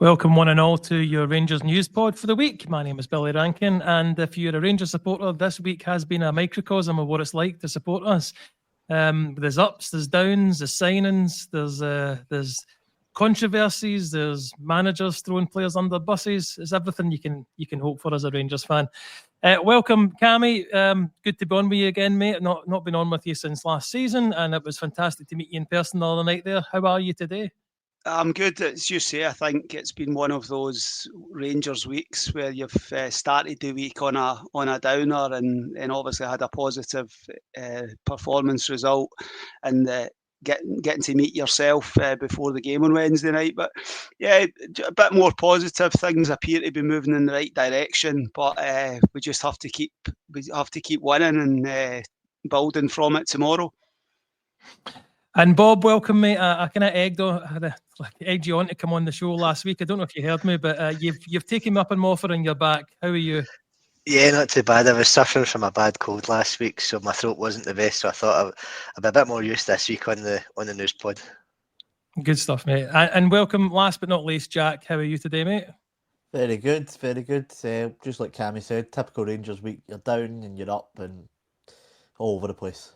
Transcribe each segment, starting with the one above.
Welcome one and all to your Rangers News Pod for the week. My name is Billy Rankin, and if you're a Rangers supporter, this week has been a microcosm of what it's like to support us. There's ups, there's downs, there's signings, there's controversies, there's managers throwing players under buses. It's everything you can hope for as a Rangers fan. Welcome, Cammy. Good to be on with you again, mate. Not been on with you since last season, and it was fantastic to meet you in person the other night there. How are you today? I'm good. As you say, I think it's been one of those Rangers weeks where you've started the week on a downer and obviously had a positive performance result, and getting to meet yourself before the game on Wednesday night. But yeah, a bit more positive. Things appear to be moving in the right direction, but we just have to keep winning and building from it tomorrow. And Bob, welcome, mate. I kind of egged you on to come on the show last week. I don't know if you heard me, but you've taken me up on my offer and you're back. How are you? Yeah, not too bad. I was suffering from a bad cold last week, so my throat wasn't the best. So I thought I'd be a bit more used this week on the news pod. Good stuff, mate. And welcome, last but not least, Jack. How are you today, mate? Very good, very good. Just like Cammy said, typical Rangers week. You're down and you're up and all over the place.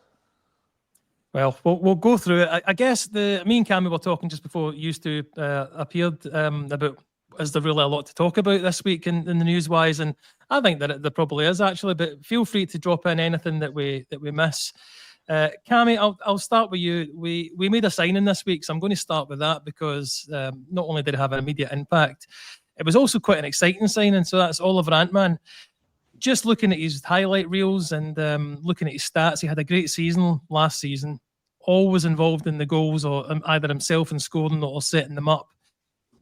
Well, we'll go through it. I guess me and Cammy were talking just before you two appeared about is there really a lot to talk about this week in the news-wise, and I think that there probably is actually. But feel free to drop in anything that we miss. Cammy, I'll start with you. We made a signing this week, so I'm going to start with that because not only did it have an immediate impact, it was also quite an exciting signing. So that's Oliver Antman. Just looking at his highlight reels and looking at his stats, he had a great season last season, always involved in the goals or either himself in scoring or setting them up.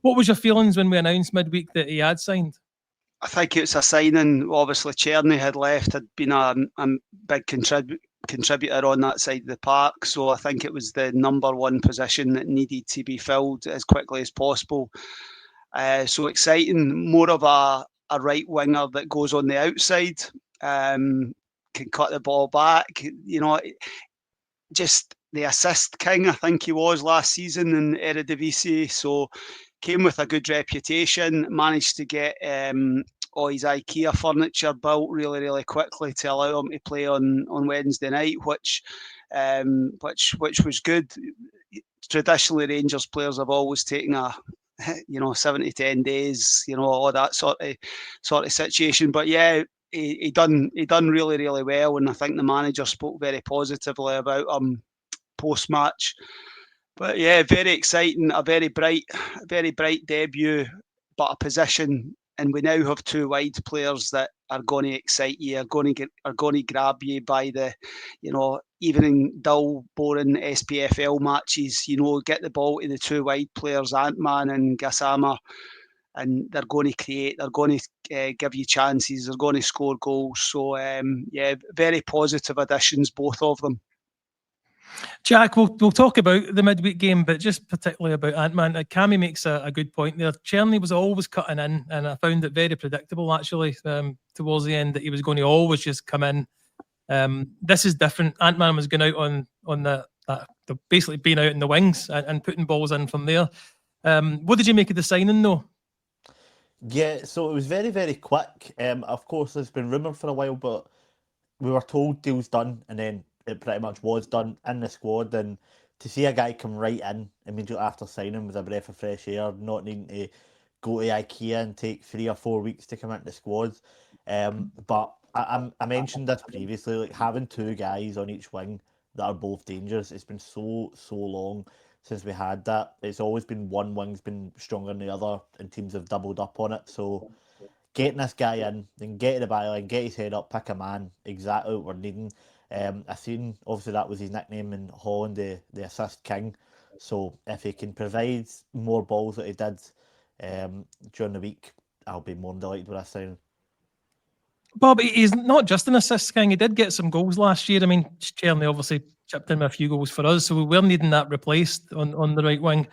What was your feelings when we announced midweek that he had signed? I think it's a signing. Obviously, Czerny had left, had been a big contributor on that side of the park. So I think it was the number one position that needed to be filled as quickly as possible. So exciting. More of a right winger that goes on the outside, can cut the ball back. You know, just the assist king, I think he was last season in Eredivisie. So came with a good reputation, managed to get all his IKEA furniture built really, really quickly to allow him to play on Wednesday night, which was good. Traditionally, Rangers players have always taken 7 to 10 days, all that sort of situation. But yeah, he done really, really well, and I think the manager spoke very positively about him post match. But yeah, very exciting, a very bright debut, but a position, and we now have two wide players that are going to excite you, are going to grab you by the, even in dull, boring SPFL matches, get the ball to the two wide players, Antman and Gassama, and they're going to create, they're going to give you chances, they're going to score goals. So yeah, very positive additions, both of them. Jack, we'll talk about the midweek game, but just particularly about Antman. Cammy makes a good point there. Czerny was always cutting in, and I found it very predictable actually towards the end that he was going to always just come in. This is different. Antman was going out on the basically being out in the wings and putting balls in from there. What did you make of the signing though? Yeah, so it was very, very quick. Of course, it's been rumoured for a while, but we were told deal's done, and then it pretty much was done in the squad. And to see a guy come right in immediately after signing was a breath of fresh air, not needing to go to IKEA and take 3 or 4 weeks to come into the squad. But I mentioned this previously, like having two guys on each wing that are both dangerous. It's been so long since we had that. It's always been one wing's been stronger than the other, and teams have doubled up on it. So getting this guy in, then get to the byline, get his head up, pick a man, exactly what we're needing. I seen obviously that was his nickname in Holland, the assist king. So if he can provide more balls that he did during the week, I'll be more than delighted with that signing. Bob, he's not just an assist king. He did get some goals last year. I mean, Czerny obviously chipped in with a few goals for us, so we were needing that replaced on the right wing.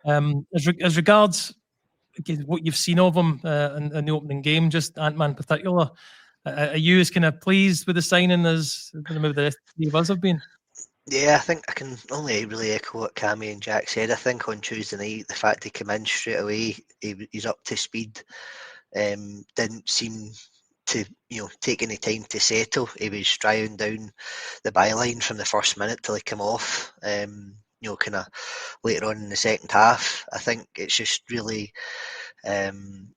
As regards what you've seen of him in the opening game, just Antman in particular, are you as kind of pleased with the signing as maybe the rest of us have been? Yeah, I think I can only really echo what Cammy and Jack said. I think on Tuesday night, the fact he came in straight away, he's up to speed. Didn't seem to take any time to settle. He was driving down the byline from the first minute till he came off. Kind of later on in the second half. I think it's just really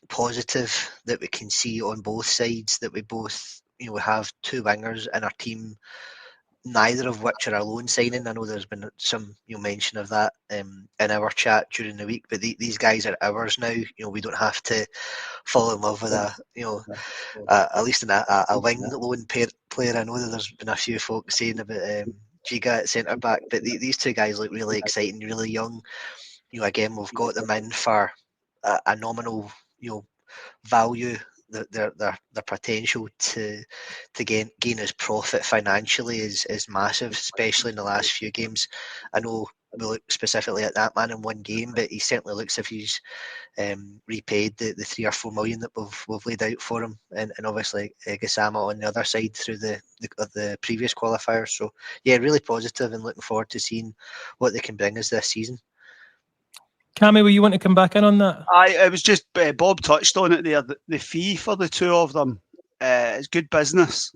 positive that we can see on both sides that we both we have two wingers in our team, neither of which are a loan signing. I know there's been some mention of that in our chat during the week, but these guys are ours now. We don't have to fall in love with at least a wing loan player. I know that there's been a few folks saying about Giga at centre back, but these two guys look really exciting, really young. Again, we've got them in for a nominal, value. Their potential to gain as profit financially is massive, especially in the last few games. I know we look specifically at that man in one game, but he certainly looks if he's repaid the 3 or 4 million that we've laid out for him, and obviously Gassama on the other side through the previous qualifiers. So yeah, really positive and looking forward to seeing what they can bring us this season. Cammy, will you want to come back in on that? It was just Bob touched on it there. The fee for the two of them is good business.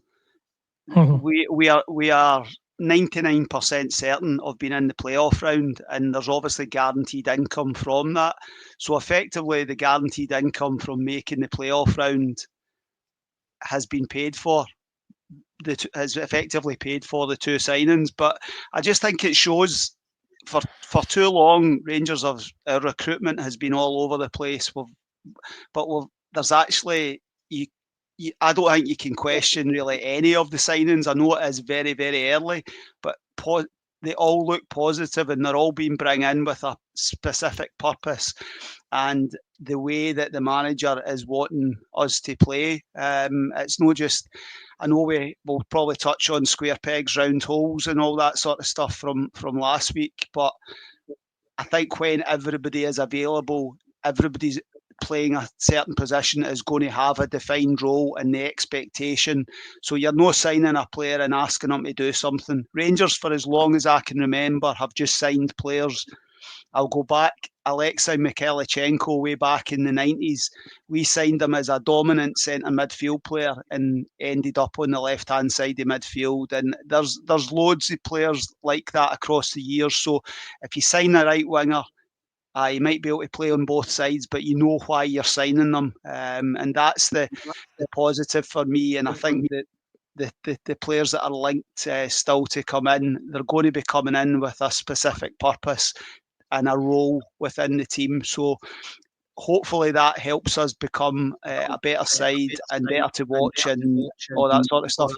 We are 99% certain of being in the playoff round, and there's obviously guaranteed income from that. So effectively, the guaranteed income from making the playoff round has been paid for. Has effectively paid for the two signings, but I just think it shows. For too long, Rangers our recruitment has been all over the place. There's actually I don't think you can question really any of the signings. I know it is very, very early, but they all look positive and they're all being brought in with a specific purpose. And the way that the manager is wanting us to play, it's not just. I know we'll probably touch on square pegs, round holes, and all that sort of stuff from last week. But I think when everybody is available, everybody's playing a certain position is going to have a defined role and the expectation. So you're not signing a player and asking them to do something. Rangers, for as long as I can remember, have just signed players. I'll go back, Alexei Mikhailchenko way back in the 90s. We signed him as a dominant centre midfield player and ended up on the left-hand side of midfield. And there's loads of players like that across the years. So if you sign a right winger, you might be able to play on both sides, but you know why you're signing them. And that's the positive for me. And I think that the players that are linked still to come in, they're going to be coming in with a specific purpose and a role within the team. So hopefully that helps us become a better side and better to watch and all that sort of stuff.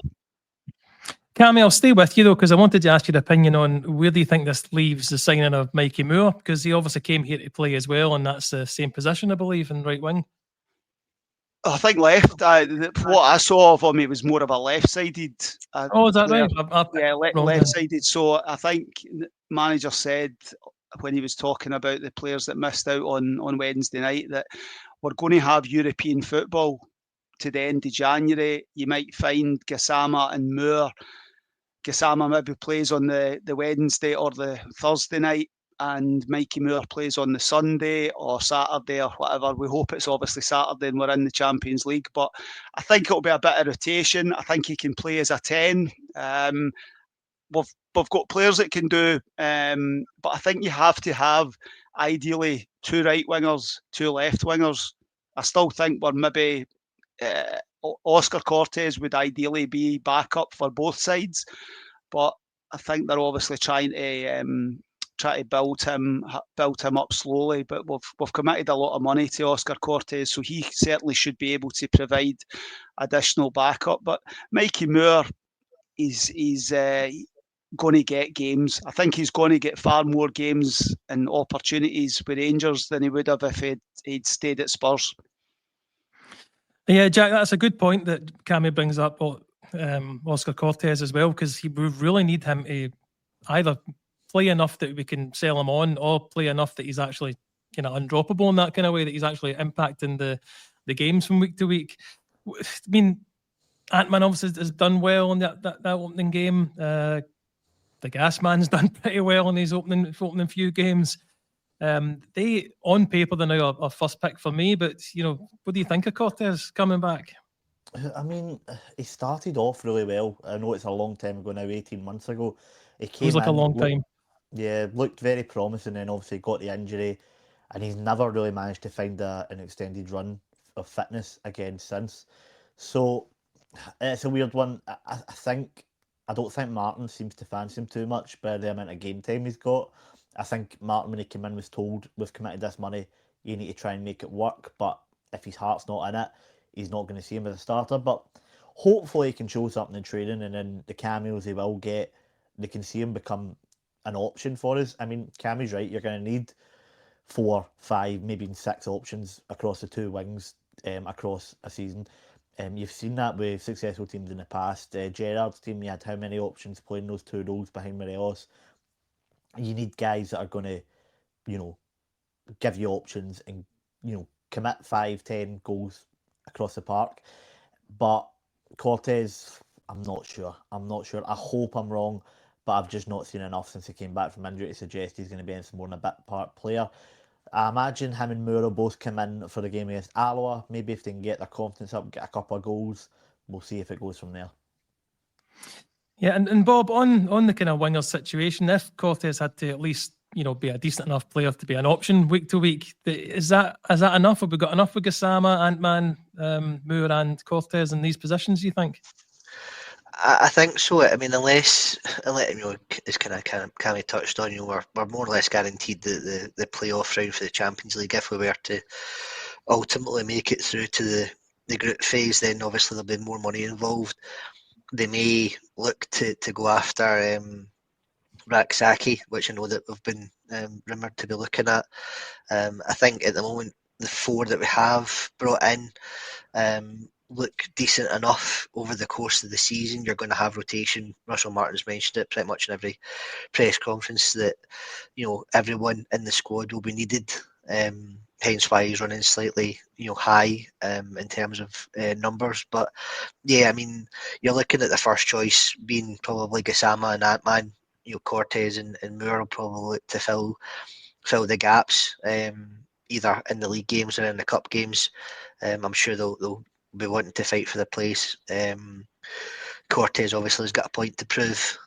Cammy, I'll stay with you though, because I wanted to ask your opinion on where do you think this leaves the signing of Mikey Moore, because he obviously came here to play as well, and that's the same position, I believe, in right wing. I think left. What I saw of him, he was more of a left-sided. Is that player. Right? Yeah, left-sided. So I think the manager said when he was talking about the players that missed out on Wednesday night that we're going to have European football to the end of January. You might find Gassama and Moore. Gassama maybe plays on the Wednesday or the Thursday night, and Mikey Moore plays on the Sunday or Saturday or whatever. We hope it's obviously Saturday and we're in the Champions League, but I think it'll be a bit of rotation. I think he can play as a 10. We've got players that can do, but I think you have to have ideally 2 right wingers, 2 left wingers. I still think we're maybe Oscar Cortez would ideally be backup for both sides, but I think they're obviously trying to build him up slowly. But we've committed a lot of money to Oscar Cortez, so he certainly should be able to provide additional backup. But Mikey Moore is going to get games. I think he's going to get far more games and opportunities with Rangers than he would have if he'd stayed at Spurs. Yeah, Jack, that's a good point that Cammy brings up, Oscar Cortez as well, because we really need him to either play enough that we can sell him on, or play enough that he's actually kind of undroppable in that kind of way, that he's actually impacting the games from week to week. I mean, Ant-Man obviously has done well in that opening game. the gas man's done pretty well in his opening few games. They, on paper, they're now a first pick for me. But what do you think of Cortez coming back? I mean, he started off really well. I know it's a long time ago now, 18 months ago. He came It was like in, a long time. Yeah, looked very promising, and obviously got the injury, and he's never really managed to find an extended run of fitness again since. So it's a weird one. I don't think Martin seems to fancy him too much by the amount of game time he's got. I think Martin, when he came in, was told, we've committed this money, you need to try and make it work. But if his heart's not in it, he's not going to see him as a starter. But hopefully he can show something in training, and then the cameos he will get, they can see him become an option for us. I mean, Cammy's right, you're going to need 4, 5, maybe even 6 options across the 2 wings across a season. You've seen that with successful teams in the past. Gerrard's team, he had how many options playing those 2 roles behind Morelos? You need guys that are going to, give you options and, commit 5, 10 goals across the park. But Cortez, I'm not sure. I hope I'm wrong, but I've just not seen enough since he came back from injury to suggest he's going to be anything more than a bit part player. I imagine him and Moore will both come in for the game against Alloa. Maybe if they can get their confidence up, get a couple of goals, we'll see if it goes from there. Yeah, and Bob, on the kind of winger situation, if Cortez had to at least be a decent enough player to be an option week to week, is that enough? Have we got enough with Gassama, Ant-Man, Moore and Cortez in these positions, do you think? I think so. I mean, unless as kind of Cammy touched on, we're more or less guaranteed the playoff round for the Champions League. If we were to ultimately make it through to the group phase, then obviously there'll be more money involved. They may look to go after Raksaki, which I know that we've been rumoured to be looking at. I think at the moment the 4 that we have brought in look decent enough over the course of the season. You're going to have rotation. Russell Martin's mentioned it pretty much in every press conference that everyone in the squad will be needed. Hence why he's running slightly high in terms of numbers. But yeah, I mean, you're looking at the first choice being probably Gassama and Ant-Man. Cortez and Moore will probably look to fill the gaps, either in the league games or in the cup games. I'm sure they'll be wanting to fight for the place. Cortez obviously has got a point to prove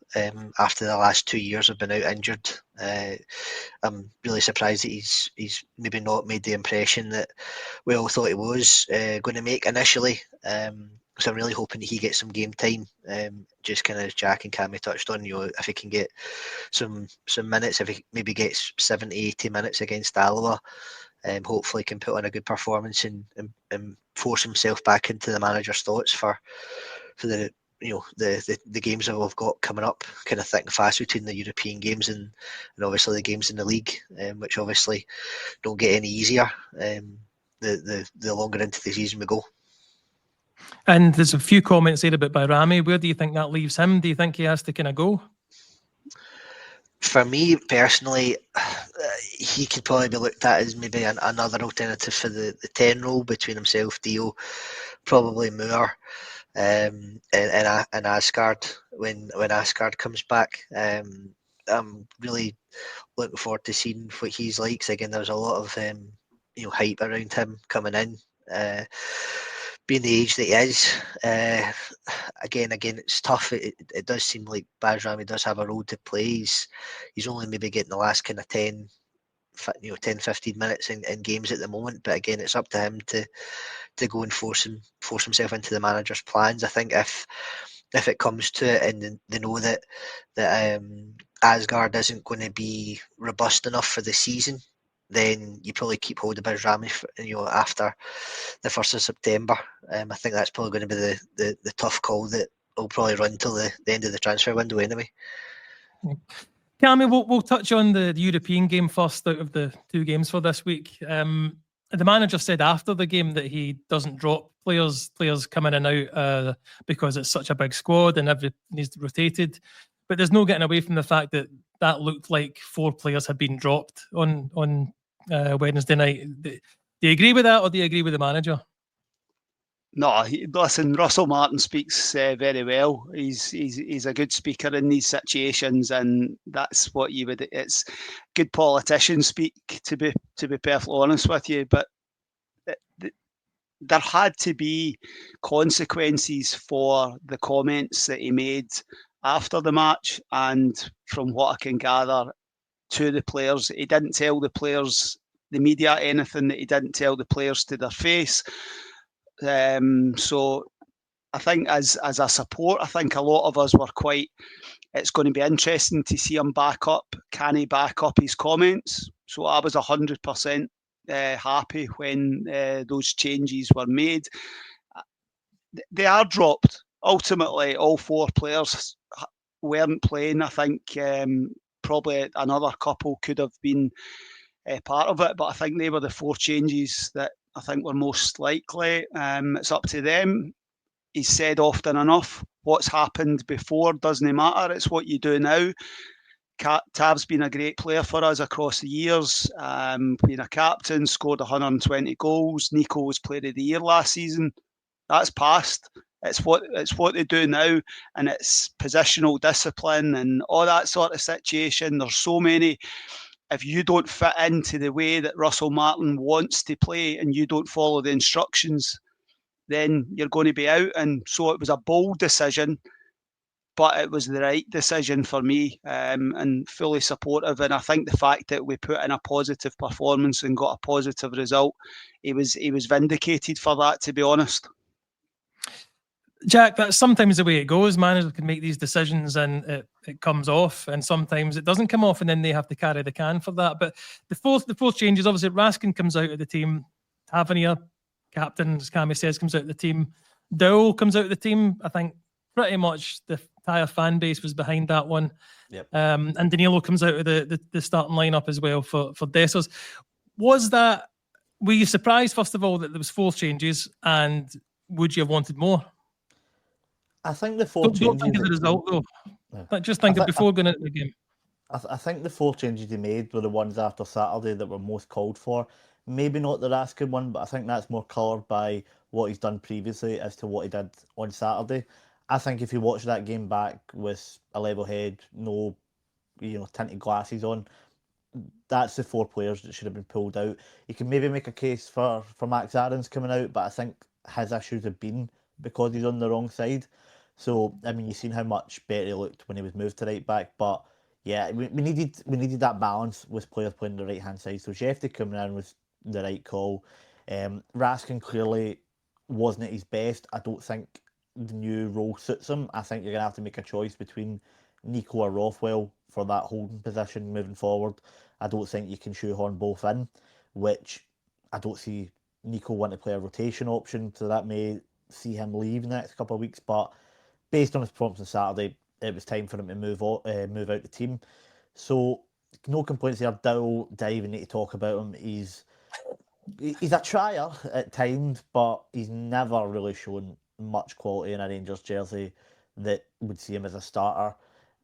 after the last 2 years have been out injured. I'm really surprised that he's maybe not made the impression that we all thought he was going to make initially. So I'm really hoping that he gets some game time. Just kind of as Jack and Cammy touched on, if he can get some minutes, if he maybe gets 70, 80 minutes against Alloa, hopefully can put on a good performance and force himself back into the manager's thoughts for the the games that we've got coming up, kind of thick and fast between the European games and obviously the games in the league, which obviously don't get any easier the longer into the season we go. And there's a few comments there about Bayrami. Where do you think that leaves him? Do you think he has to kind of go? For me personally, he could probably be looked at as maybe another alternative for the 10 role between himself, Dio, probably Moore, and Asgard when Asgard comes back. I'm really looking forward to seeing what he's like. So again, there's a lot of hype around him coming in. Being the age that he is, again, it's tough. It does seem like Bayrami does have a role to play. He's only maybe getting the last kind of 10, 15 minutes in games at the moment. But again, it's up to him to go and force himself into the manager's plans. I think if it comes to it and they know that Asgard isn't going to be robust enough for the season, then you probably keep hold of Bayrami after the 1st of September. I think that's probably going to be the tough call that will probably run till the end of the transfer window anyway. Cammy, we'll touch on the European game first out of the 2 games for this week. The manager said after the game that he doesn't drop players come in and out because it's such a big squad and everything's rotated. But there's no getting away from the fact that looked like 4 players had been dropped on Wednesday night. Do you agree with that, or do you agree with the manager? No, listen, Russell Martin speaks very well. He's a good speaker in these situations, and that's what you would. It's good politicians speak, to be perfectly honest with you. But there had to be consequences for the comments that he made after the match, and from what I can gather, to the players, he didn't tell the players, the media, anything that he didn't tell the players to their face. So I think as a support, I think a lot of us were quite. It's going to be interesting to see him back up. Can he back up his comments? So I was 100% happy when those changes were made. They are dropped. Ultimately, all 4 players weren't playing. I think probably another couple could have been part of it, but I think they were the 4 changes that I think were most likely. It's up to them. He's said often enough, what's happened before doesn't matter. It's what you do now. Tav's been a great player for us across the years. Being a captain, scored 120 goals. Nico was Player of the Year last season. That's past. It's what they do now, and it's positional discipline and all that sort of situation. There's so many. If you don't fit into the way that Russell Martin wants to play and you don't follow the instructions, then you're going to be out. And so it was a bold decision, but it was the right decision for me, and fully supportive. And I think the fact that we put in a positive performance and got a positive result, he was vindicated for that, to be honest. Jack, that's sometimes the way it goes. Managers can make these decisions and it comes off, and sometimes it doesn't come off, and then they have to carry the can for that. But the fourth change is obviously Raskin comes out of the team. Tavernier, captain, as Cammy says, comes out of the team. Dowell comes out of the team. I think pretty much the entire fan base was behind that one. Yep. And Danilo comes out of the starting lineup as well for Dessos. Were you surprised, first of all, that there was 4 changes, and would you have wanted more? I think the 4 changes. Don't think of the result, though. Yeah. Just think of before going into the game. I think the 4 changes he made were the ones after Saturday that were most called for. Maybe not the Raskin one, but I think that's more coloured by what he's done previously as to what he did on Saturday. I think if you watch that game back with a level head, no, tinted glasses on, that's the 4 players that should have been pulled out. You can maybe make a case for Max Aarons coming out, but I think his issues have been because he's on the wrong side. So, I mean, you've seen how much better he looked when he was moved to right back. But, yeah, we needed that balance with players playing the right-hand side. So, Shefty coming in was the right call. Raskin clearly wasn't at his best. I don't think the new role suits him. I think you're going to have to make a choice between Nico or Rothwell for that holding position moving forward. I don't think you can shoehorn both in, which I don't see Nico want to play a rotation option, so that may see him leave in the next couple of weeks. But based on his performance on Saturday, it was time for him to move out the team. So no complaints there. Dowell, didn't even need to talk about him. He's a trier at times, but he's never really shown much quality in a Rangers jersey that would see him as a starter.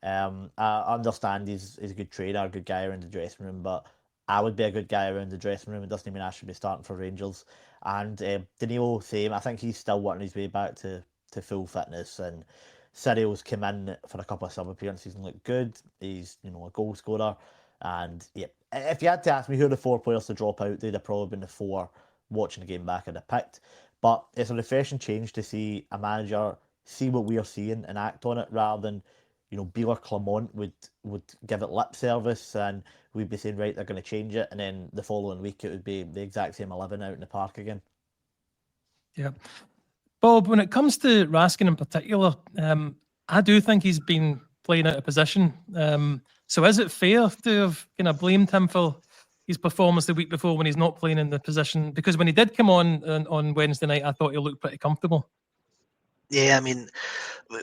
I understand he's a good trainer, a good guy around the dressing room, but I would be a good guy around the dressing room. It doesn't mean I should be starting for Rangers. And Danilo, same. I think he's still working his way back to full fitness. And Cyril's come in for a couple of sub appearances and looked good. He's a goal scorer. And yeah, if you had to ask me who are the 4 players to drop out, they'd have probably been the 4 watching the game back I'd have picked. But it's a refreshing change to see a manager see what we are seeing and act on it, rather than Beeler Clement would give it lip service and we'd be saying, right, they're going to change it, and then the following week it would be the exact same 11 out in the park again. Yeah. Bob, when it comes to Raskin in particular, I do think he's been playing out of position. So is it fair to have blamed him for his performance the week before when he's not playing in the position? Because when he did come on Wednesday night, I thought he looked pretty comfortable. Yeah, I mean,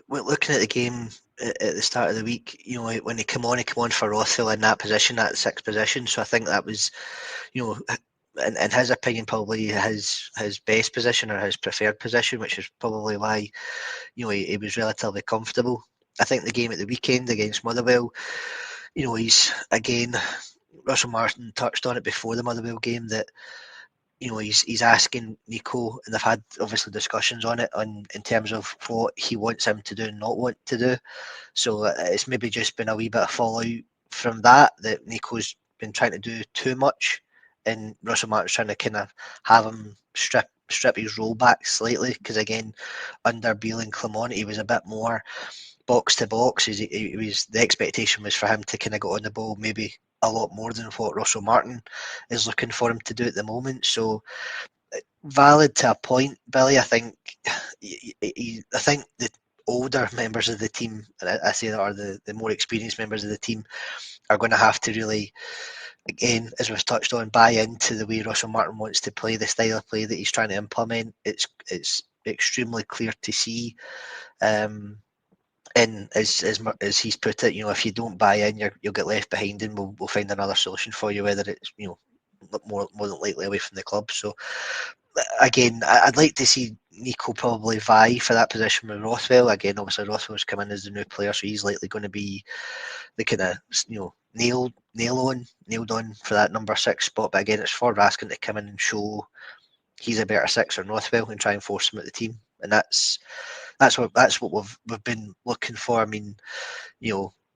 looking at the game at the start of the week, when he came on for Rothwell in that position, that 6th position. So I think that was, in his opinion, probably his best position or his preferred position, which is probably why, he was relatively comfortable. I think the game at the weekend against Motherwell, he's, again, Russell Martin touched on it before the Motherwell game, that he's asking Nico, and they've had obviously discussions on it in terms of what he wants him to do and not want to do. So it's maybe just been a wee bit of fallout from that Nico's been trying to do too much, and Russell Martin's trying to kind of have him strip his role back slightly, because again, under Beale and Clement, he was a bit more box to box. The expectation was for him to kind of go on the ball maybe a lot more than what Russell Martin is looking for him to do at the moment. So valid to a point, Billy. I think the older members of the team, and I say that are the more experienced members of the team, are going to have to really, again, as we've touched on, buy into the way Russell Martin wants to play, the style of play that he's trying to implement. It's extremely clear to see. And as he's put it, if you don't buy in, you'll get left behind, and we'll find another solution for you, whether it's more than likely away from the club. So again, I'd like to see Nico probably vie for that position with Rothwell. Again, obviously Rothwell's come in as the new player, so he's likely going to be the kind of nailed on for that number 6 spot. But again, it's for Raskin to come in and show he's a better 6 than Rothwell and try and force him at the team, and that's what we've been looking for. I mean,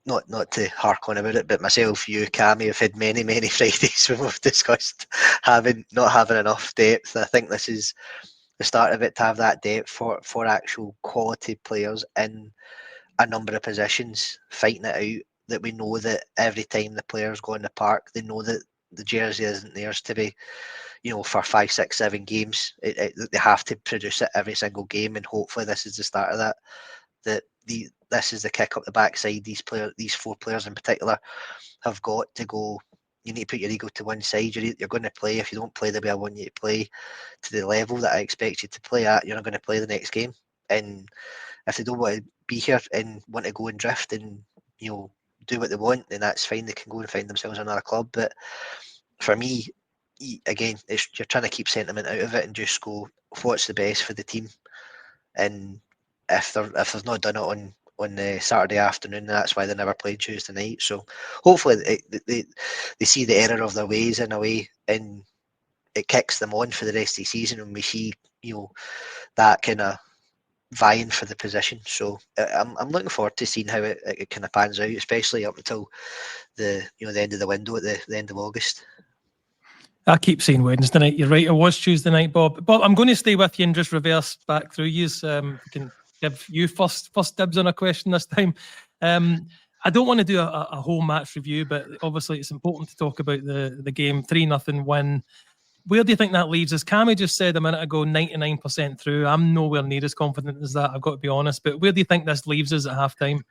not to hark on about it, but myself, you, Cammy, have had many Fridays when we've discussed not having enough depth. I think this is the start of it, to have that depth for actual quality players in a number of positions, fighting it out. That we know that every time the players go in the park, they know that the jersey isn't theirs to be, for 5, 6, 7 games. They have to produce it every single game, and hopefully this is the start of that. This is the kick up the backside. These 4 players in particular, have got to go. You need to put your ego to one side. You're going to play. If you don't play the way I want you to play, to the level that I expect you to play at, you're not going to play the next game. And if they don't want to be here and want to go and drift and do what they want, then that's fine. They can go and find themselves another club. But for me, again, you're trying to keep sentiment out of it and just go, what's the best for the team? And if they've not done it on the Saturday afternoon, that's why they never played Tuesday night. So hopefully they see the error of their ways in a way, and it kicks them on for the rest of the season, and we see that kind of vying for the position. So I'm looking forward to seeing how it kind of pans out, especially up until the end of the window at the end of August. I keep saying Wednesday night. You're right. It was Tuesday night, Bob. Bob, I'm going to stay with you and just reverse back through you. We can give you first dibs on a question this time. I don't want to do a whole match review, but obviously it's important to talk about the game. 3-0 win. Where do you think that leaves us? Cammy just said a minute ago, 99% through. I'm nowhere near as confident as that, I've got to be honest. But where do you think this leaves us at half time?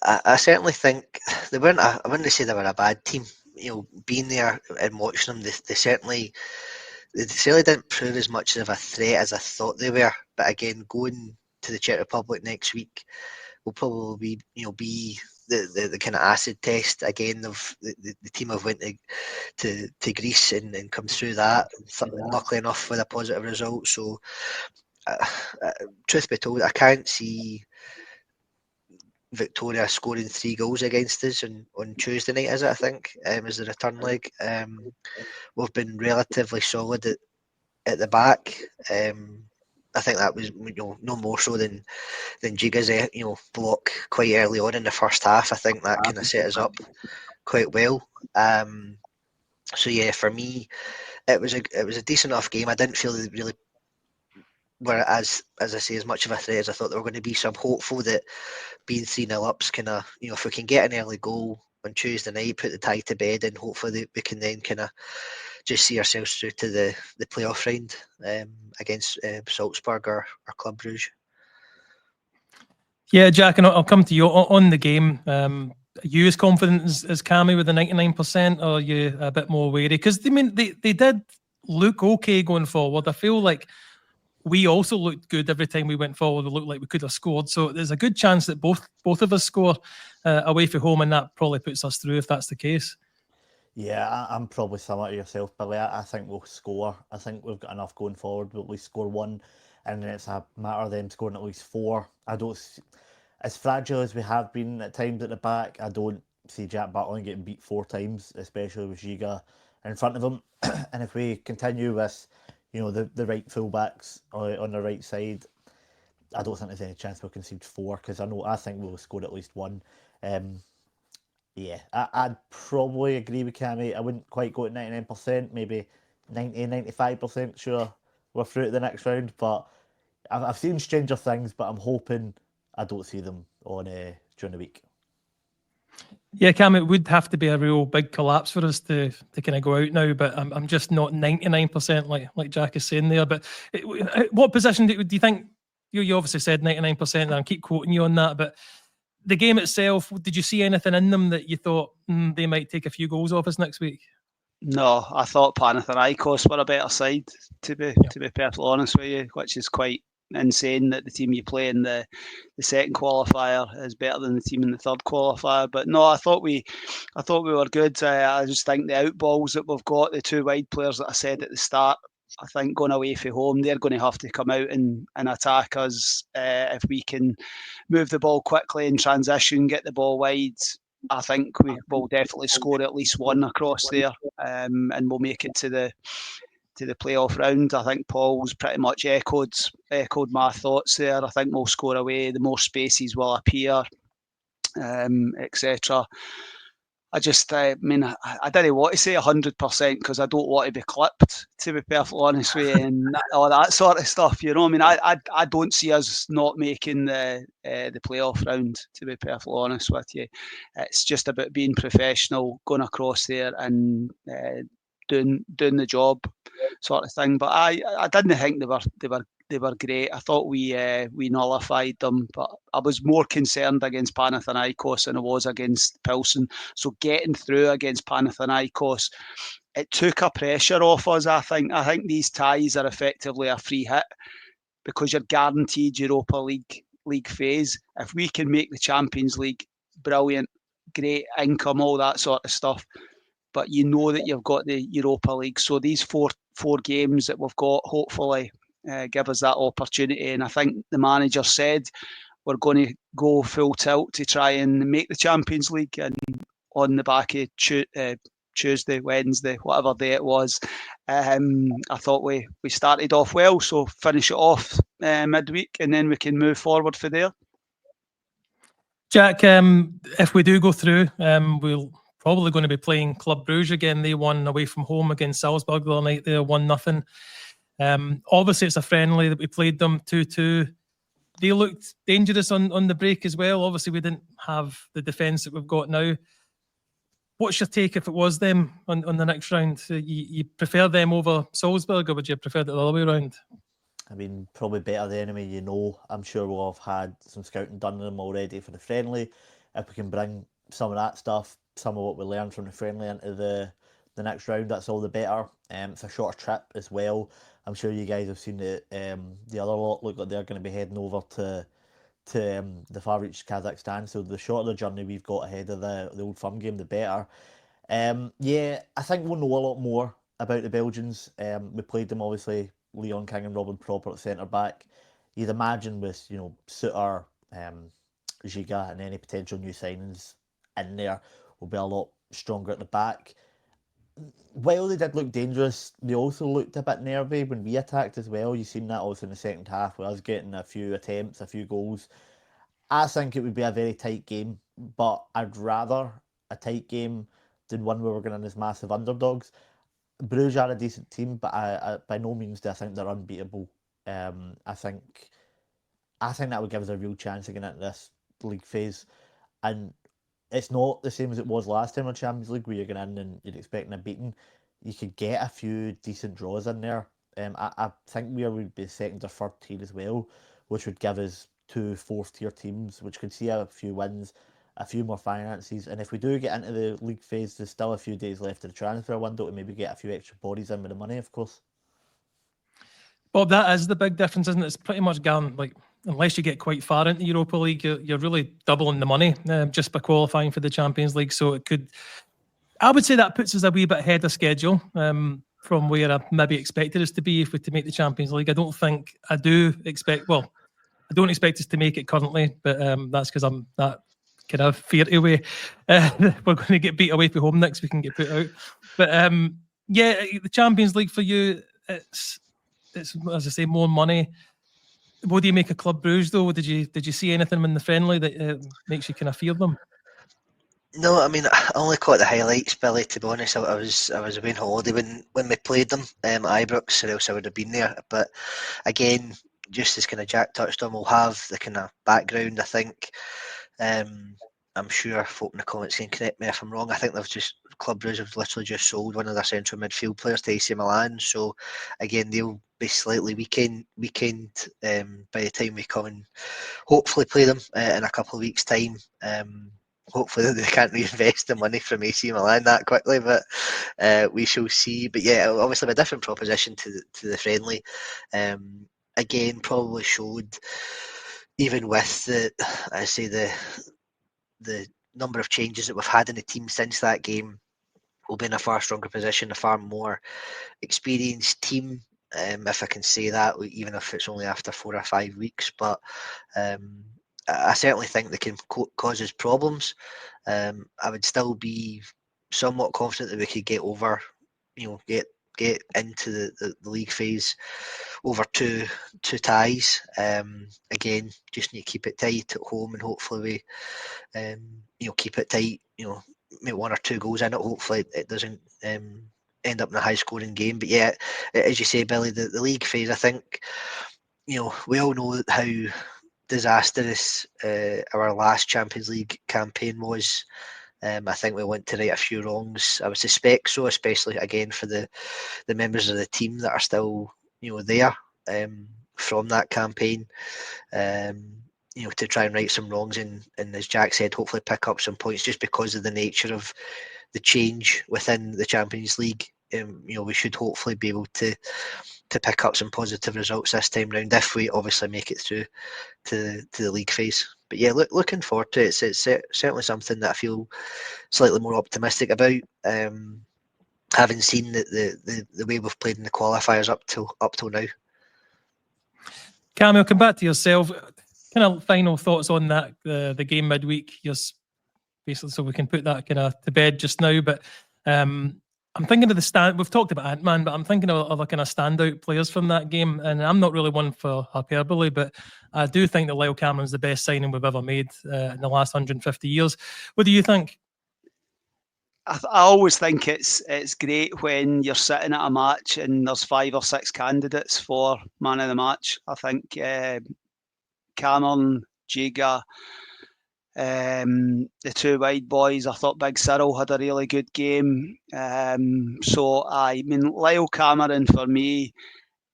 I certainly think they weren't. I wouldn't say they were a bad team. Being there and watching them, they certainly didn't prove as much of a threat as I thought they were. But again, going to the Czech Republic next week will probably be the kind of acid test again. The team have went to Greece and come through that, luckily enough, with a positive result. So, truth be told, I can't see Victoria scoring 3 goals against us on Tuesday night, is it? I think as the return leg. We've been relatively solid at the back. I think that was no more so than Giga's block quite early on in the first half. I think that kind of set us up quite well. So yeah, for me, it was a decent enough game. I didn't feel they really were as I say, as much of a threat as I thought they were going to be. So I'm hopeful that being 3-0 up's kind of, if we can get an early goal on Tuesday night, put the tie to bed, and hopefully we can then kind of just see ourselves through to the playoff round against Salzburg or Club Brugge. Yeah, Jack, and I'll come to you on the game. Are you as confident as Cammy with the 99%, or are you a bit more wary? Because they did look okay going forward. I feel like we also looked good every time we went forward. We looked like we could have scored. So there's a good chance that both of us score away from home, and that probably puts us through if that's the case. Yeah, I'm probably similar to yourself, Billy. I think we'll score. I think we've got enough going forward. We'll at least score 1, and then it's a matter of them scoring at least 4. I don't, as fragile as we have been at times at the back, I don't see Jack Butland getting beat 4 times, especially with Giga in front of them. And if we continue with, the right fullbacks on the right side, I don't think there's any chance we'll concede 4, because I think we'll score at least 1. I'd probably agree with Cammy. I wouldn't quite go at 99%, maybe 90-95% sure we're through to the next round. But I've seen stranger things, but I'm hoping I don't see them on during the week. Yeah, Cam, it would have to be a real big collapse for us to kind of go out now, but I'm just not 99% like Jack is saying there. But what position do you think? You obviously said 99%, and I keep quoting you on that. But the game itself, did you see anything in them that you thought they might take a few goals off us next week? No, I thought Panathinaikos were a better side, to be perfectly honest with you, which is quite insane that the team you play in the second qualifier is better than the team in the third qualifier. But no, I thought we were good. I just think the outballs that we've got, the 2 wide players that I said at the start, I think going away from home, they're going to have to come out and attack us. If we can move the ball quickly in transition, get the ball wide, I think we will definitely score at least 1 across there, and we'll make it to the playoff round. I think Paul's pretty much echoed my thoughts there. I think we'll score away, the more spaces will appear, etc. I didn't want to say 100% because I don't want to be clipped, to be perfectly honest with you, and all that sort of stuff. I don't see us not making the playoff round, to be perfectly honest with you. It's just about being professional, going across there and doing the job, sort of thing. But I didn't think they were great. I thought we nullified them, but I was more concerned against Panathinaikos than I was against Pilsen. So getting through against Panathinaikos, it took a pressure off us. I think these ties are effectively a free hit because you're guaranteed Europa League phase. If we can make the Champions League, brilliant, great income, all that sort of stuff. But you know that you've got the Europa League. So these four games that we've got, hopefully, give us that opportunity. And I think the manager said we're going to go full tilt to try and make the Champions League. And on the back of Tuesday, Wednesday, whatever day it was, I thought we started off well. So finish it off midweek and then we can move forward from there. Jack, if we do go through, we'll probably going to be playing Club Brugge again. They won away from home against Salzburg the other night. They're 1-0. Obviously, it's a friendly that we played them 2-2. They looked dangerous on the break as well. Obviously, we didn't have the defence that we've got now. What's your take if it was them on the next round? You prefer them over Salzburg, or would you prefer it the other way around? I mean, probably better the enemy you know. I'm sure we'll have had some scouting done on them already for the friendly. If we can bring some of that stuff, some of what we learned from the friendly into the next round, that's all the better. It's a shorter trip as well. I'm sure you guys have seen the other lot look like they're going to be heading over to the far reach Kazakhstan. So the shorter the journey we've got ahead of the Old Firm game, the better. I think we'll know a lot more about the Belgians. We played them, obviously, Leon King and Robin Proper at centre back. You'd imagine with Suter, Giga, and any potential new signings in there, will be a lot stronger at the back. While they did look dangerous, they also looked a bit nervy when we attacked as well. You've seen that also in the second half, with us getting a few attempts, a few goals. I think it would be a very tight game, but I'd rather a tight game than one where we're going in as massive underdogs. Bruges are a decent team, but I by no means do I think they're unbeatable. I think that would give us a real chance to get into this league phase. And it's not the same as it was last time in Champions League, where you're going in and you're expecting a beating. You could get a few decent draws in there. I think we would be second or third tier as well, which would give us 2 fourth-tier teams, which could see a few wins, a few more finances. And if we do get into the league phase, there's still a few days left of the transfer window to maybe get a few extra bodies in with the money, of course. Bob, that is the big difference, isn't it? It's pretty much gone, like, unless you get quite far into Europa League, you're really doubling the money just by qualifying for the Champions League. So I would say that puts us a wee bit ahead of schedule from where I maybe expected us to be if we to make the Champions League. I don't expect us to make it currently, but that's because I'm that kind of fear away. We're going to get beat away from home next week and get put out. But Yeah, the Champions League for you, it's as I say, more money. What do you make of Club Brugge though? Did you see anything in the friendly that makes you kind of fear them? No, I mean, I only caught the highlights, Billy. To be honest, I was away on holiday when we played them at Ibrox, or else I would have been there. But again, just as kind of Jack touched on, we'll have the kind of background. I think I'm sure folk in the comments can correct me if I'm wrong. I think Club Brugge have literally just sold one of their central midfield players to AC Milan. So again, they'll be slightly weakened by the time we come and hopefully play them in a couple of weeks' time. Hopefully they can't reinvest the money from AC Milan that quickly, but we shall see. But yeah, obviously a different proposition to the friendly. Again, probably showed, even with the number of changes that we've had in the team since that game, we'll be in a far stronger position, a far more experienced team, if I can say that, even if it's only after 4 or 5 weeks. But I certainly think they can cause us problems. I would still be somewhat confident that we could get over, get into the league phase over two ties. Again, just need to keep it tight at home, and hopefully we keep it tight, make 1 or 2 goals in it. Hopefully it doesn't end up in a high scoring game. But yeah, as you say, Billy, the league phase, I think, we all know how disastrous our last Champions League campaign was. I think we went to right a few wrongs. I would suspect so, especially again for the members of the team that are still there from that campaign. To try and right some wrongs and as Jack said, hopefully pick up some points, just because of the nature of the change within the Champions League. We should hopefully be able to pick up some positive results this time round, if we obviously make it through to the league phase. But yeah, looking forward to it. It's certainly something that I feel slightly more optimistic about, having seen the way we've played in the qualifiers up till now. Cammy, I'll come back to yourself. Kind of final thoughts on that, the game midweek. Just basically, so we can put that kind of to bed just now. But I'm thinking of the stand. We've talked about Ant-Man, but I'm thinking of other kind of standout players from that game. And I'm not really one for hyperbole, but I do think that Lyle Cameron's the best signing we've ever made in the last 150 years. What do you think? I always think it's great when you're sitting at a match and there's 5 or 6 candidates for man of the match. I think Cameron, Jiga, the 2 wide boys. I thought Big Cyril had a really good game. So I mean, Lyle Cameron, for me,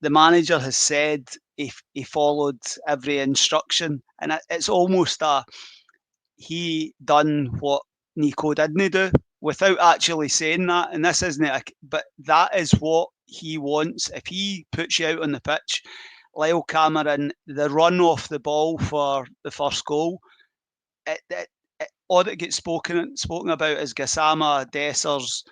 the manager has said he followed every instruction, and it's almost he done what Nico didn't do without actually saying that. And this isn't it, but that is what he wants. If he puts you out on the pitch, Lyle Cameron, the run off the ball for the first goal, all that gets spoken about is Gassama, Dessers,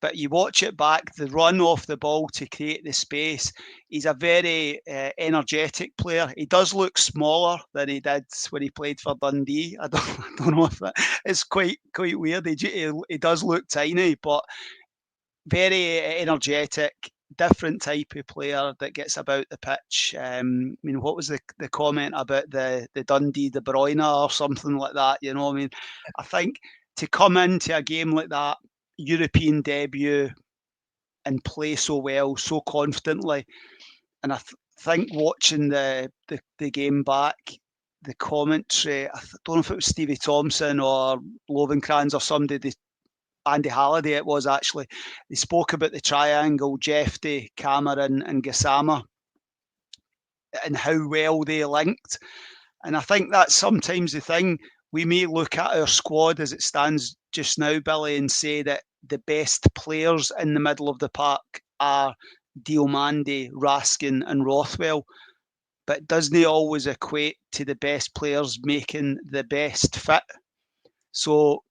but you watch it back, the run off the ball to create the space. He's a very energetic player. He does look smaller than he did when he played for Dundee. I don't know if that is quite weird. He does look tiny, but very energetic, different type of player that gets about the pitch. I mean, what was the comment about the Dundee De Bruyne or something like that? I mean, I think to come into a game like that, European debut, and play so well, so confidently, and I think watching the game back, the commentary, I don't know if it was Stevie Thompson or Lovenkrands or somebody, Andy Halliday it was actually, they spoke about the triangle, Jefty, Cameron and Gassama, and how well they linked. And I think that's sometimes the thing. We may look at our squad as it stands just now, Billy, and say that the best players in the middle of the park are Diomande, Raskin and Rothwell, but doesn't it always equate to the best players making the best fit? So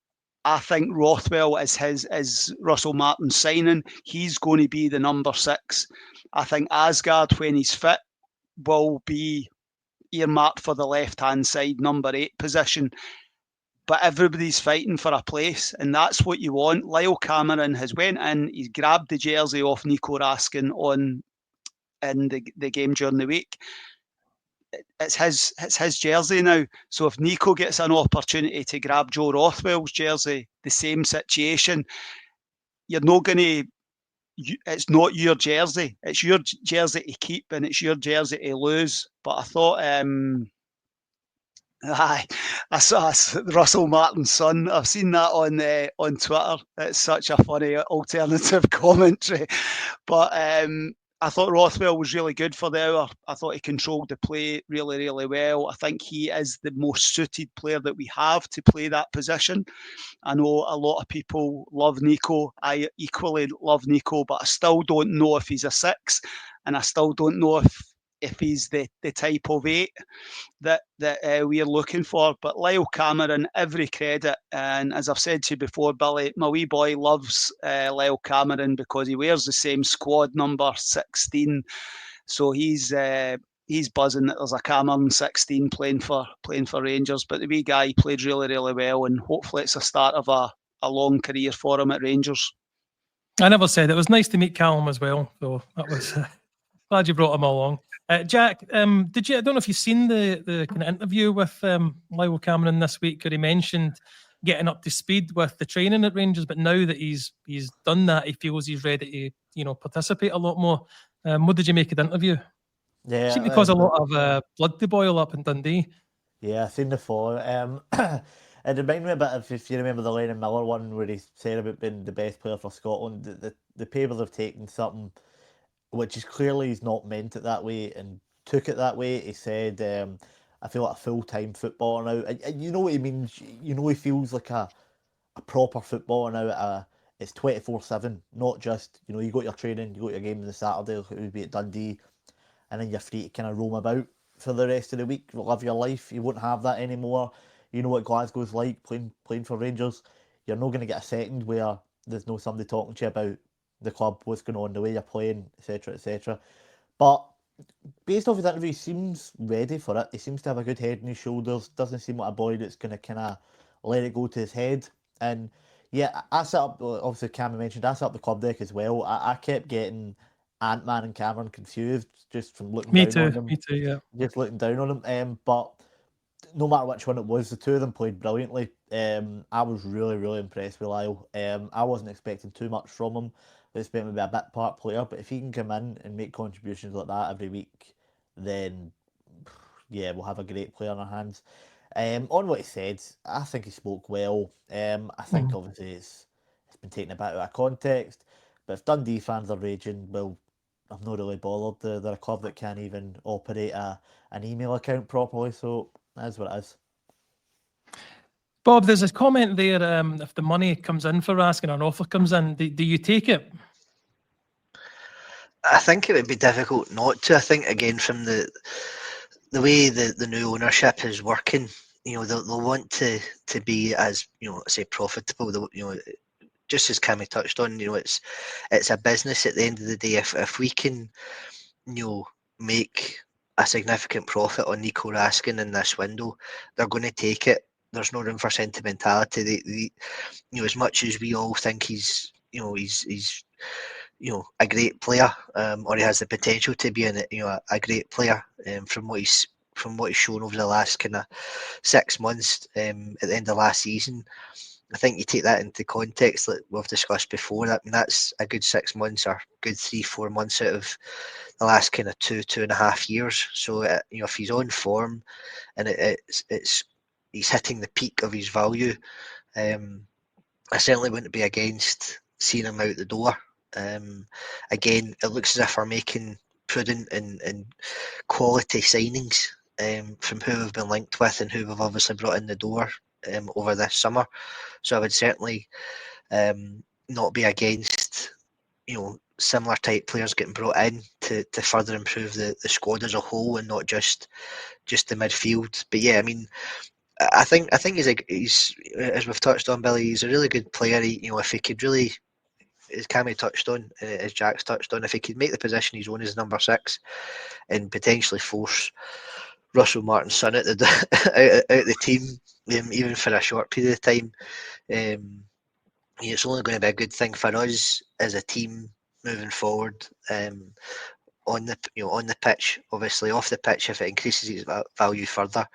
I think Rothwell is Russell Martin's signing. He's going to be the number 6. I think Asgard, when he's fit, will be earmarked for the left-hand side number 8 position. but everybody's fighting for a place, and that's what you want. Lyle Cameron has went in, he's grabbed the jersey off Nico Raskin in the game during the week. It's his jersey now. So if Nico gets an opportunity to grab Joe Rothwell's jersey, the same situation, you're not going to. It's not your jersey. It's your jersey to keep, and it's your jersey to lose. But I thought, I saw Russell Martin's son. I've seen that on Twitter. It's such a funny alternative commentary. But I thought Rothwell was really good for the hour. I thought he controlled the play really, really well. I think he is the most suited player that we have to play that position. I know a lot of people love Nico. I equally love Nico, but I still don't know if he's a 6, and I still don't know if he's the type of 8 that we are looking for. But Lyle Cameron, every credit. And as I've said to you before, Billy, my wee boy loves Lyle Cameron because he wears the same squad number, 16. So he's buzzing that there's a Cameron 16 playing for Rangers. But the wee guy played really, really well, and hopefully it's a start of a long career for him at Rangers. I never said it was nice to meet Callum as well. So that was glad you brought him along. Jack, did you? I don't know if you've seen the kind of interview with Lyle Cameron this week, where he mentioned getting up to speed with the training at Rangers, but now that he's done that, he feels he's ready to participate a lot more. What did you make of the interview? Yeah, seemed to cause a lot of blood to boil up in Dundee. Yeah, I've seen the four. It reminded me a bit of, if you remember the Lennon Miller one where he said about being the best player for Scotland. The papers have taken something which is clearly he's not meant it that way and took it that way. He said, I feel like a full-time footballer now. And you know what he means. You know he feels like a proper footballer now. It's 24/7, not just, you got your training, you got your game on the Saturday, it would be at Dundee, and then you're free to kind of roam about for the rest of the week, live your life. You won't have that anymore. You know what Glasgow's like, playing for Rangers. You're not going to get a second where there's no somebody talking to you about the club, what's going on, the way you're playing, etc., etc. But based off his interview, he seems ready for it. He seems to have a good head on his shoulders. Doesn't seem like a boy that's going to kind of let it go to his head. And yeah, I set up, obviously Cammy mentioned, I set up the club deck as well. I kept getting Ant-Man and Cameron confused just from looking down on them. Me too, yeah. Just looking down on them. But no matter which one it was, the two of them played brilliantly. I was really, really impressed with Lyle. I wasn't expecting too much from him. I expected him to be a bit part player, but if he can come in and make contributions like that every week, then yeah, we'll have a great player in our hands. On what he said, I think he spoke well. I think obviously it's been taken a bit out of context, but if Dundee fans are raging, well, I'm not really bothered. They're a club that can't even operate an email account properly, so that's what it is. Bob, there's a comment there. If the money comes in for Raskin, an offer comes in, do you take it? I think it would be difficult not to. I think, again, from the way the new ownership is working, they'll want to be as, say, profitable. Just as Cammy touched on, it's a business at the end of the day. If we can, make a significant profit on Nico Raskin in this window, they're going to take it. There's no room for sentimentality. As much as we all think he's a great player, or he has the potential to be a great player, from what he's shown over the last kind of 6 months, at the end of last season. I think you take that into context, like we've discussed before. That's a good 6 months, or good 3-4 months out of the last kind of 2.5 years. So if he's on form and he's hitting the peak of his value, I certainly wouldn't be against seeing him out the door. Again, it looks as if we're making prudent and quality signings from who we've been linked with and who we've obviously brought in the door over this summer. So I would certainly not be against similar type players getting brought in to further improve the squad as a whole, and not just the midfield. But yeah, I mean, I think he's as we've touched on, Billy, he's a really good player. If he could really, as Cammy touched on, as Jack's touched on, if he could make the position he's on as number 6 and potentially force Russell Martin's son out the out the team, even for a short period of time. It's only going to be a good thing for us as a team moving forward. On the pitch, obviously off the pitch, if it increases his value further,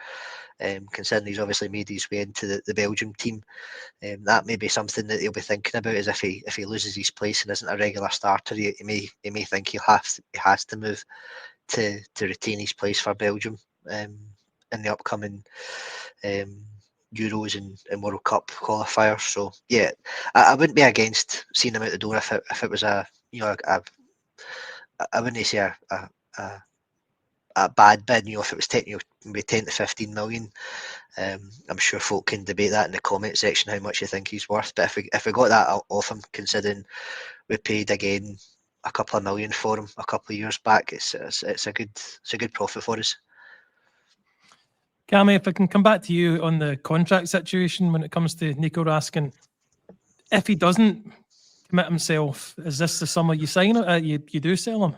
considering he's obviously made his way into the Belgium team, that may be something that he'll be thinking about. Is if he loses his place and isn't a regular starter, he may think he has to move to retain his place for Belgium in the upcoming Euros and World Cup qualifiers. So yeah, I wouldn't be against seeing him out the door if it was I wouldn't say a bad bid. If it was maybe 10 to 15 million. I'm sure folk can debate that in the comment section how much you think he's worth. But if we got that off him, considering we paid again a couple of million for him a couple of years back, it's a good profit for us. Cammy, if I can come back to you on the contract situation when it comes to Nico Raskin, if he doesn't commit himself, is this the summer you sign it? You do sell him?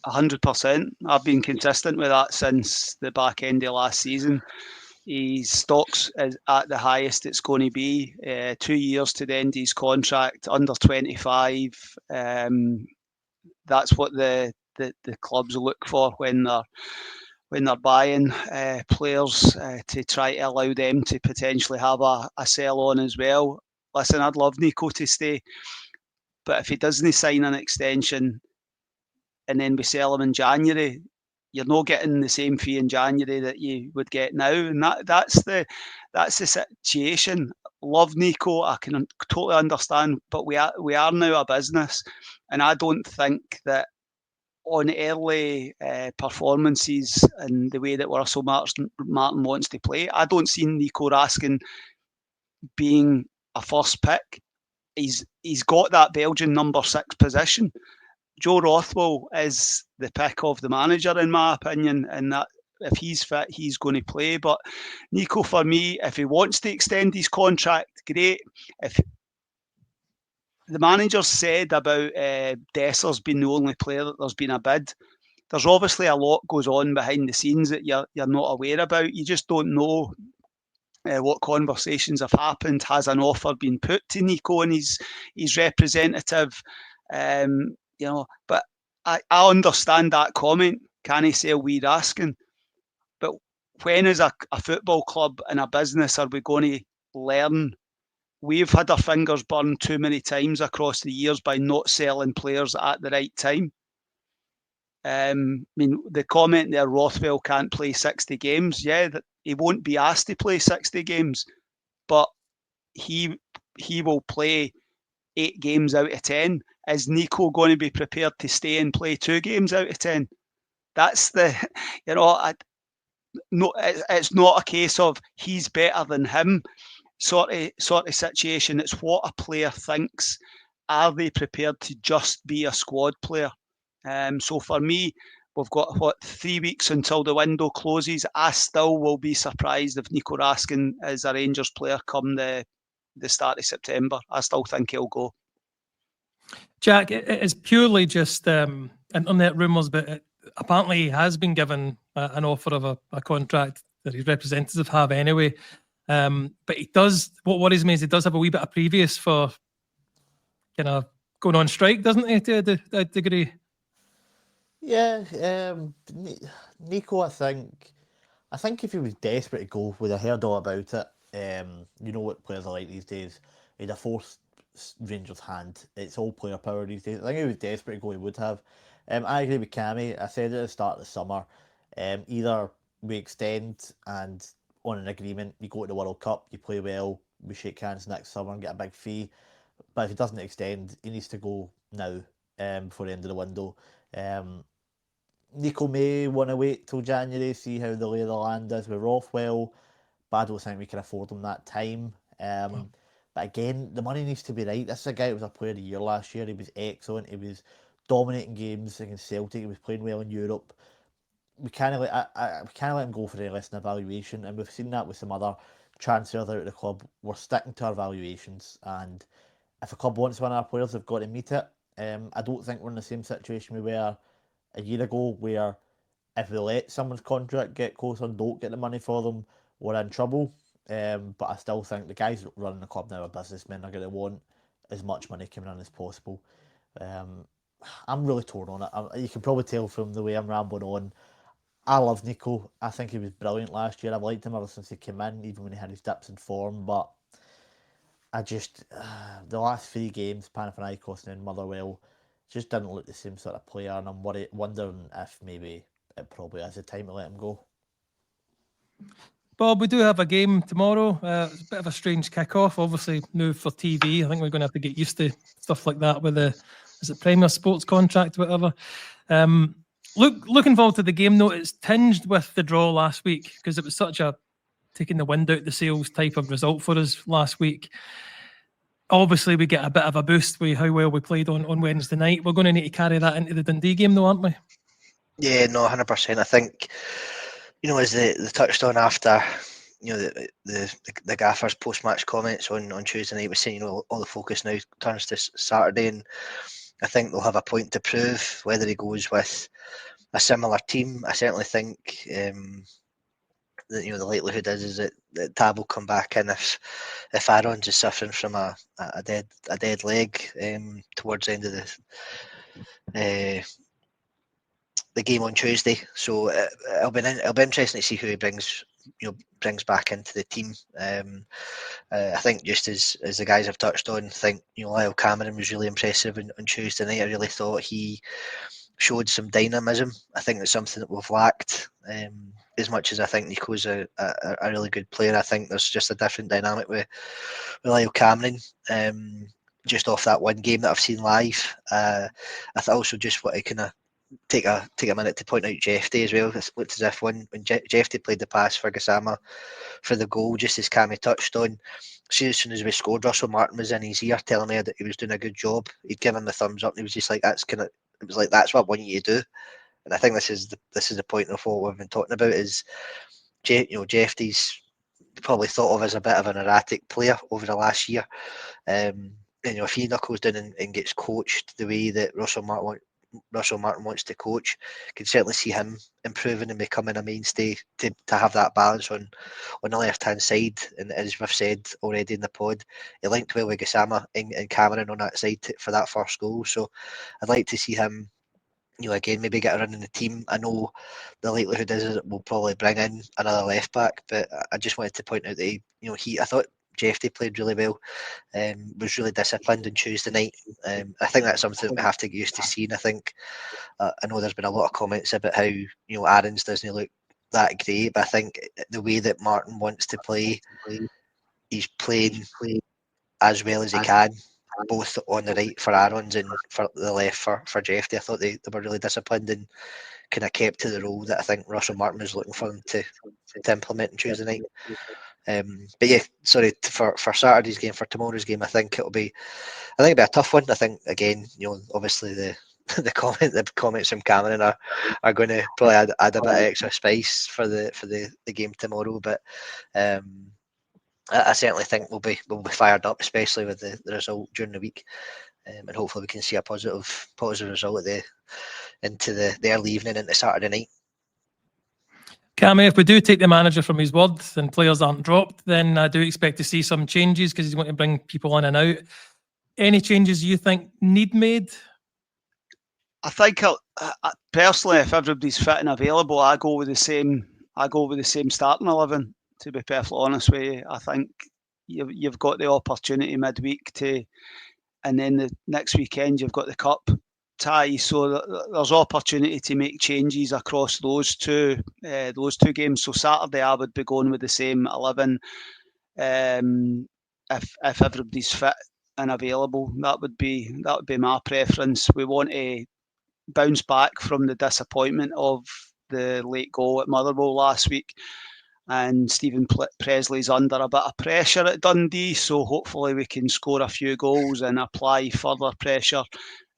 100%. I've been consistent with that since the back end of last season. His stocks is at the highest it's going to be. 2 years to the end of his contract, under 25. That's what the clubs look for when they're buying players to try to allow them to potentially have a sell on as well. Listen, I'd love Nico to stay, but if he doesn't sign an extension and then we sell him in January, you're not getting the same fee in January that you would get now, and that's the situation. Love Nico, I can totally understand, but we are now a business, and I don't think that on early performances and the way that Russell Martin wants to play, I don't see Nico Raskin being a first pick. He's got that Belgian number 6 position. Joe Rothwell is the pick of the manager, in my opinion, and that if he's fit, he's going to play. But Nico, for me, if he wants to extend his contract, great. If the manager said about Dessers being the only player that there's been a bid, there's obviously a lot goes on behind the scenes that you're not aware about. You just don't know what conversations have happened. Has an offer been put to Nico and his representative? But I understand that comment. Can he sell weed asking? But when as a football club and a business are we going to learn? We've had our fingers burned too many times across the years by not selling players at the right time. The comment there, Rothwell can't play 60 games. Yeah, that he won't be asked to play 60 games, but he will play 8 games out of 10. Is Nico going to be prepared to stay and play 2 games out of 10? That's the, it's not a case of he's better than him sort of situation. It's what a player thinks. Are they prepared to just be a squad player? So for me, we've got 3 weeks until the window closes. I still will be surprised if Nico Raskin is a Rangers player come the start of September. I still think he'll go. Jack, it's purely just internet rumours, but apparently he has been given an offer of a contract that his representatives have anyway. But he does, what worries me is he does have a wee bit of previous for kind of going on strike, doesn't he, to a degree? Yeah, Nico, I think if he was desperate to go, we'd have heard all about it. You know what players are like these days. He'd have forced Rangers' hand. It's all player power these days. I think if he was desperate to go, he would have. I agree with Cammy. I said at the start of the summer, either we extend and on an agreement, you go to the World Cup, you play well, we shake hands next summer and get a big fee. But if he doesn't extend, he needs to go now before the end of the window. Nico may want to wait till January, see how the lay of the land is with Rothwell, but I don't think we can afford him that time. But again, the money needs to be right. This is a guy who was a player of the year last year. He was excellent. He was dominating games against Celtic. He was playing well in Europe. We can't let him go for any less than evaluation, and we've seen that with some other transfers out of the club. We're sticking to our valuations, and if a club wants one of our players, they've got to meet it. I don't think we're in the same situation we were a year ago, where if we let someone's contract get closer and don't get the money for them, we're in trouble. But I still think the guys running the club now are businessmen. Are going to want as much money coming in as possible. I'm really torn on it. You can probably tell from the way I'm rambling on. I love Nico. I think he was brilliant last year. I've liked him ever since he came in, even when he had his dips in form. But I just, the last 3 games, Panathinaikos and then Motherwell, just didn't look the same sort of player. And I'm wondering if maybe it probably is the time to let him go. Bob, we do have a game tomorrow. It's a bit of a strange kick-off. Obviously, new for TV. I think we're going to have to get used to stuff like that with is it Premier Sports contract, whatever. Looking forward to the game, though. It's tinged with the draw last week because it was such a taking the wind out the sails type of result for us last week. Obviously, we get a bit of a boost with how well we played on Wednesday night. We're going to need to carry that into the Dundee game, though, aren't we? Yeah, no, 100%. I think, as they touched on after, the gaffer's post-match comments on Tuesday night was saying, all the focus now turns to Saturday, and I think they'll have a point to prove whether he goes with a similar team. I certainly think the likelihood is that Tab will come back in if Aaron's is suffering from a dead leg towards the end of the game on Tuesday. So it'll be interesting to see who he brings back into the team. I think just as the guys have touched on, I think Lyle Cameron was really impressive on Tuesday night. I really thought he showed some dynamism. I think it's something that we've lacked. As much as I think Nico's a really good player, I think there's just a different dynamic with Lyle Cameron. Just off that one game that I've seen live, I also just want to kind of take a minute to point out Jeffy as well. It looked as if when Jeffy played the pass for Gassama for the goal, just as Cammy touched on, as soon as we scored, Russell Martin was in his ear telling me that he was doing a good job. He'd given him the thumbs up, and he was just like, "That's kind of." It was like, "That's what I want you to do." And I think this is the point of what we've been talking about is, Jeffy's probably thought of as a bit of an erratic player over the last year. And if he knuckles down and gets coached the way that Russell Martin wants to coach, can certainly see him improving and becoming a mainstay to have that balance on the left hand side. And as we've said already in the pod, he linked well with Gassama and Cameron on that side for that first goal. So I'd like to see him, again, maybe get a run in the team. I know the likelihood is that we'll probably bring in another left back, but I just wanted to point out that I thought Jeffy played really well, was really disciplined on Tuesday night. I think that's something that we have to get used to seeing. I think I know there's been a lot of comments about how Aaron's doesn't look that great, but I think the way that Martin wants to play, he's playing as well as he can, both on the right for Aaron's and for the left for Jeffy. I thought they were really disciplined and kind of kept to the role that I think Russell Martin was looking for them to implement on Tuesday night. But yeah, sorry for Saturday's game. For tomorrow's game, I think it'll be a tough one. I think again, obviously the comments from Cameron are going to probably add a bit of extra spice for the game tomorrow. But I certainly think we'll be fired up, especially with the result during the week, and hopefully we can see a positive result into the early evening into Saturday night. Cammy, if we do take the manager from his word and players aren't dropped, then I do expect to see some changes because he's going to bring people in and out. Any changes you think need made? I think personally, if everybody's fit and available, I go with the same starting 11. To be perfectly honest with you, I think you've got the opportunity midweek and then the next weekend you've got the cup tie, so there's opportunity to make changes across those two games. So Saturday I would be going with the same 11 if everybody's fit and available. That would be my preference. We want to bounce back from the disappointment of the late goal at Motherwell last week, and Stephen Presley's under a bit of pressure at Dundee, so hopefully we can score a few goals and apply further pressure.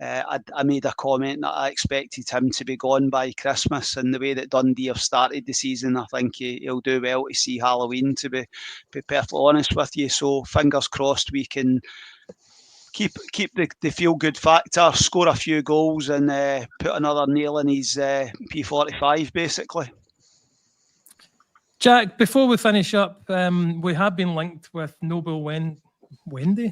I made a comment that I expected him to be gone by Christmas, and the way that Dundee have started the season, I think he'll do well to see Halloween, to be perfectly honest with you. So fingers crossed we can keep the feel good factor, score a few goals, and put another nail in his P45 basically. Jack, before we finish up, we have been linked with Nobel Mendy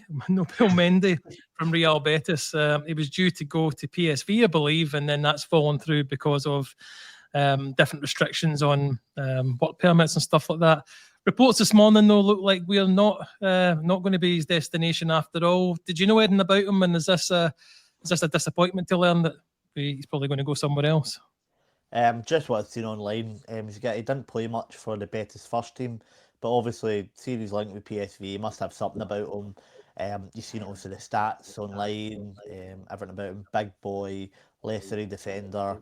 from Real Betis. He was due to go to PSV, I believe, and then that's fallen through because of different restrictions on work permits and stuff like that. Reports this morning, though, look like we're not going to be his destination after all. Did you know anything about him? And is this a disappointment to learn that he's probably going to go somewhere else? Just what I've seen online, he didn't play much for the Betis first team, but obviously series linked with PSV, he must have something about him. You've seen obviously the stats online, everything about him, big boy, left-footed defender,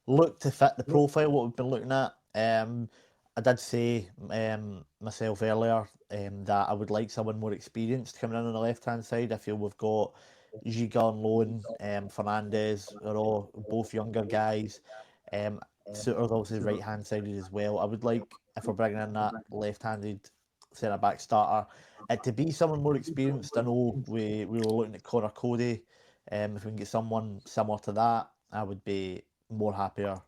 looked to fit the profile what we've been looking at. I did say myself earlier that I would like someone more experienced coming in on the left-hand side. I feel we've got Giga on loan, Fernandez are all both younger guys. Suter's obviously right-hand sided as well. I would like, if we're bringing in that left-handed centre-back starter, it to be someone more experienced. I know we were looking at Connor Cody. If we can get someone similar to that, I would be more happier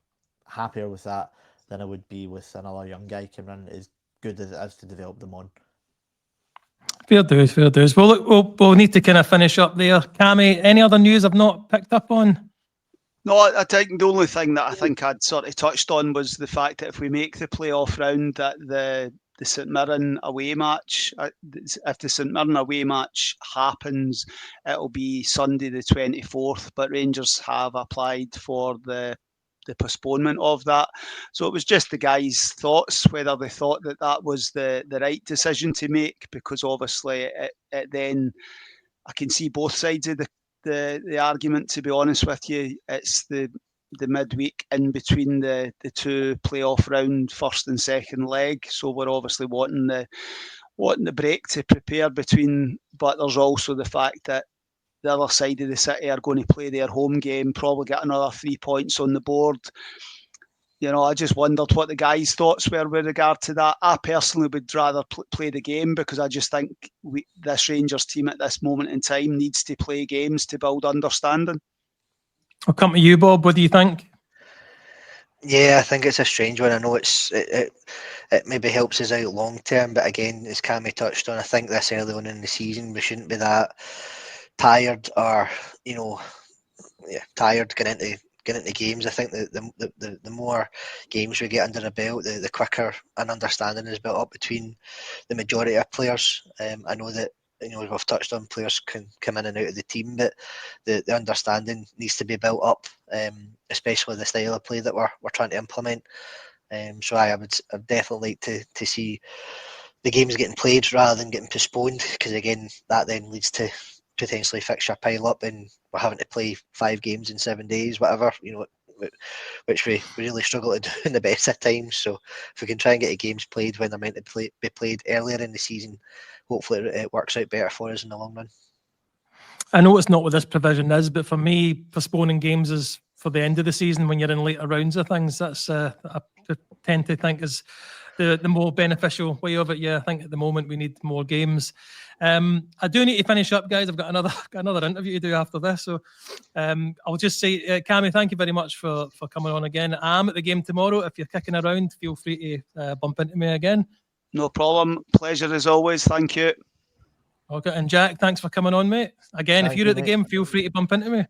with that than I would be with another young guy coming in as good as it is to develop them on. Fair dues. Well, look, we'll need to kind of finish up there. Cammy, any other news I've not picked up on? No, I think the only thing that I think I'd sort of touched on was the fact that if we make the playoff round, that the St Mirren away match, if the St Mirren away match happens, it'll be Sunday the 24th, but Rangers have applied for the postponement of that. So it was just the guys' thoughts, whether they thought that was the right decision to make, because obviously it then, I can see both sides of the argument, to be honest with you. It's the midweek in between the two playoff round first and second leg, so we're obviously wanting the break to prepare between, but there's also the fact that the other side of the city are going to play their home game, probably get another 3 points on the board. You know, I just wondered what the guys' thoughts were with regard to that. I personally would rather play the game, because I just think this Rangers team at this moment in time needs to play games to build understanding. I'll come to you, Bob. What do you think? Yeah, I think it's a strange one. I know it maybe helps us out long term, but again, as Cammy touched on, I think this early on in the season we shouldn't be that tired or tired getting into games. I think the more games we get under the belt, the quicker an understanding is built up between the majority of players. I know that we've touched on players can come in and out of the team, but the understanding needs to be built up, especially the style of play that we're trying to implement. So I'd definitely like to see the games getting played rather than getting postponed, because again that then leads to potentially fixture pile up and we're having to play 5 games in 7 days, whatever, which we really struggle to do in the best of times. So if we can try and get the games played when they're meant to be played earlier in the season, hopefully it works out better for us in the long run. I know it's not what this provision is, but for me, postponing games is for the end of the season when you're in later rounds of things. That's I tend to think is the more beneficial way of it. Yeah, I think at the moment we need more games. I do need to finish up, guys. I've got another interview to do after this. So I'll just say, Cammy, thank you very much for coming on again. I'm at the game tomorrow. If you're kicking around, feel free to bump into me again. No problem. Pleasure as always. Thank you. Okay, and Jack, thanks for coming on, mate. Again, if you're at the game, feel free to bump into me.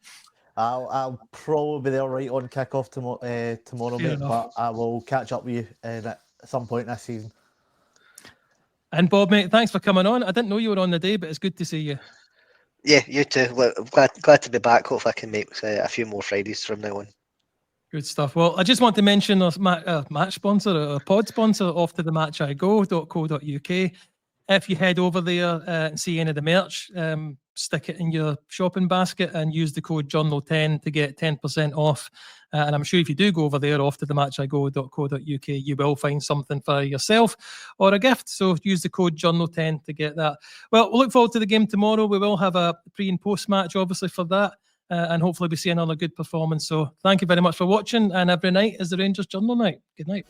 I'll probably be there right on kick-off tomorrow, mate, but I will catch up with you at some point this season. And Bob, mate, thanks for coming on. I didn't know you were on the day, but it's good to see you. Yeah, you too. I'm glad to be back. Hopefully I can make a few more Fridays from now on. Good stuff. Well, I just want to mention our match sponsor, our pod sponsor, offtothematchigo.co.uk. If you head over there and see any of the merch, stick it in your shopping basket and use the code Journal10 to get 10% off. And I'm sure if you do go over there, offtothematchigo.co.uk, you will find something for yourself or a gift. So use the code Journal10 to get that. Well, we'll look forward to the game tomorrow. We will have a pre and post match, obviously, for that. And hopefully we see another good performance. So thank you very much for watching. And every night is the Rangers Journal night. Good night.